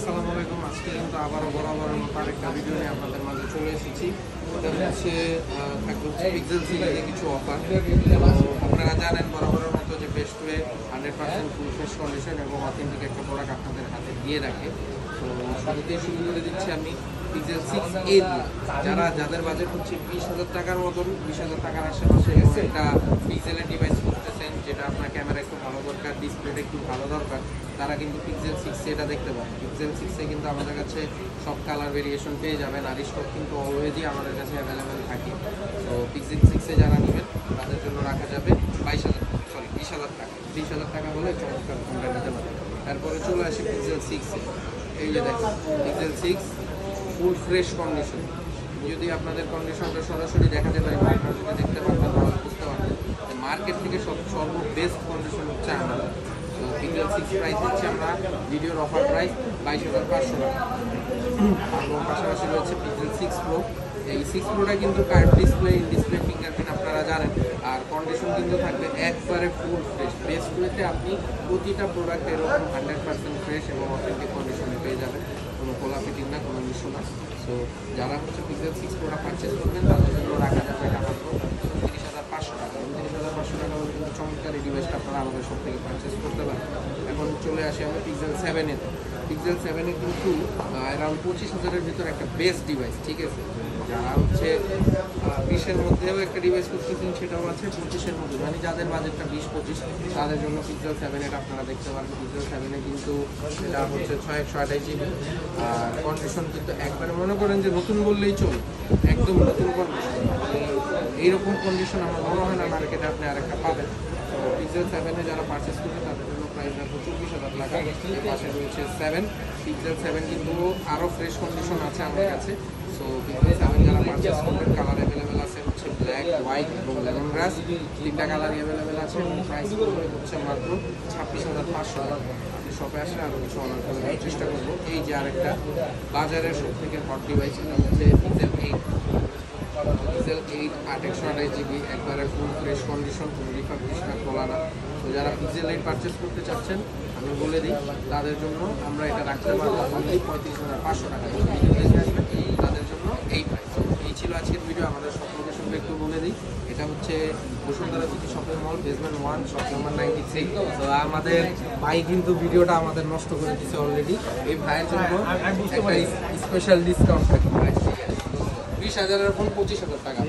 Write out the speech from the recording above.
আসসালামু আলাইকুম। আজকে কিন্তু আবারও বরাবরের মতো আরেকটা ভিডিও নিয়ে আপনাদের মাঝে চলে এসেছি। এটা হচ্ছে পিক্সেল সিরিজে কিছু অফার। আপনারা জানেন বরাবরের মতো যে best way 100% full fresh condition এবং অথেন্টিক একটা প্রোডাক্ট আপনাদের হাতে দিয়ে রাখে। তো শুরুতেই শুরু করে দিচ্ছি আমি পিক্সেল 6a দিয়ে। যাদের বাজেট হচ্ছে 20,000 টাকার মতন, 20,000 টাকার আশেপাশে একটা পিক্সেলের ডিভাইস করতেছেন, যেটা আপনার ক্যামেরা একটু ভালো দরকার, ডিসপ্লেটা একটু ভালো দরকার, তারা কিন্তু পিক্সেল 6 এটা দেখতে পারেন। পিক্সেল 6 কিন্তু আমাদের কাছে সব কালার ভেরিয়েশন পেয়ে যাবেন, আর স্টক কিন্তু অলওয়েজই আমাদের কাছে অ্যাভেলেবেল থাকে। তো পিক্সেল 6 যারা নেবেন তাদের জন্য রাখা যাবে 20,000 টাকা। 20,000 টাকা হলে চমৎকার ফোনটা নিতে পারেন। তারপরে চলে আসি পিক্সেল 6 এই যে দেখেন পিক্সেল 6 ফুল ফ্রেশ কন্ডিশন। যদি আপনাদের কন্ডিশনটা সরাসরি দেখাতে পারি, আপনারা যদি দেখতে পারতেন তাহলে বুঝতে পারতেন মার্কেট থেকে সর্ববেস্ট কন্ডিশন হচ্ছে আমাদের। তো পিক্সেল 6 প্রাইস দিচ্ছি আমরা, ভিডিওর অফার প্রাইস 22,500 টাকা। এবং পাশাপাশি রয়েছে পিক্সেল 6 প্রো। এই 6 প্রোটা কিন্তু curve display, in display fingerprint আপনারা জানেন, আর কন্ডিশন কিন্তু থাকবে একবারে ফুল ফ্রেশ। বেস্ট ওয়েতে আপনি প্রতিটা প্রোডাক্ট এরকম 100% ফ্রেশ এবং অথেন্টিক কন্ডিশনে পেয়ে যাবেন, কোনো কোলা ফিটিং না, কোনো ইস্যু না। সো যারা হচ্ছে পিক্সেল 6 প্রোটা পারচেস করবেন তাদের জন্য রাখা যাবে এটা মাত্র 29,500 টাকা। 29,500 টাকা হলে কিন্তু চমৎকার এই ডিভাইসটা আপনারা আমাদের সব থেকে পারচেস করতে পারেন। এখন চলে আসি আমরা পিক্সেল 7 এ। পিক্সেল 7 কিন্তু অ্যারাউন্ড 25,000-এর ভিতরে একটা বেস্ট ডিভাইস, ঠিক আছে। যারা হচ্ছে 20-এর মধ্যেও একটা ডিভাইস করতেছেন, সেটাও আছে 25-এর মধ্যে, মানে যাদের বাজেটটা 20-25 তাদের জন্য পিক্সেল 7 এটা আপনারা দেখতে পারেন। পিক্সেল 7 কিন্তু এটা হচ্ছে 628 GB, আর কন্ডিশন কিন্তু একবারে মনে করেন যে নতুন বললেই চলে, একদম নতুন কন্ডিশন। এইরকম কন্ডিশন আমার মনে হয় না মার্কেটে আপনি আরেকটা পাবেন। তো পিক্সেল 7 যারা পারচেস করবে তাদের জন্য প্রাইস রাখবো 24,000 টাকা। এর পাশে রয়েছে 7 পিক্সেল 7 কিন্তু আরও ফ্রেশ কন্ডিশন আছে আমার কাছে। সো পিক্সেল 7 যারা পারচেস করবেন, কালার অ্যাভেলেবেল আছে হচ্ছে ব্ল্যাক, হোয়াইট এবং লেমন গ্রাস, তিনটা কালারই অ্যাভেলেবেল আছে এবং প্রাইস হচ্ছে মাত্র 26,500 টাকা। আপনি শপে আসলে আরও কিছু অনার করে দেওয়ার চেষ্টা করবো। এই যে আরেকটা বাজারের সব থেকে হট ডিভাইস, এটা হচ্ছে পিক্সেল 8। পিক্সেল 8 828 GB, একবারে ফুল ফ্রেশ কন্ডিশন, কোনো রিফার্বিশ না, খোলা না। তো যারা পিক্সেল 8 পারচেস করতে চাচ্ছেন আমি বলে দিই তাদের জন্য আমরা এটা রাখতে পারবো অনলি 35,500 টাকা। তাদের জন্য এই প্রাইস। এই ছিল আজকের ভিডিও। আমাদের সব লোকেশনটা একটু বলে দিই। এটা হচ্ছে Bashundhara city shopping mall, basement 1, shop number 93। তো আমাদের ভাই কিন্তু ভিডিওটা আমাদের নষ্ট করে দিচ্ছে অলরেডি। এই ভাইয়ের জন্য স্পেশাল ডিসকাউন্ট থাকে, 20,000-এর ফোন 25,000 টাকা।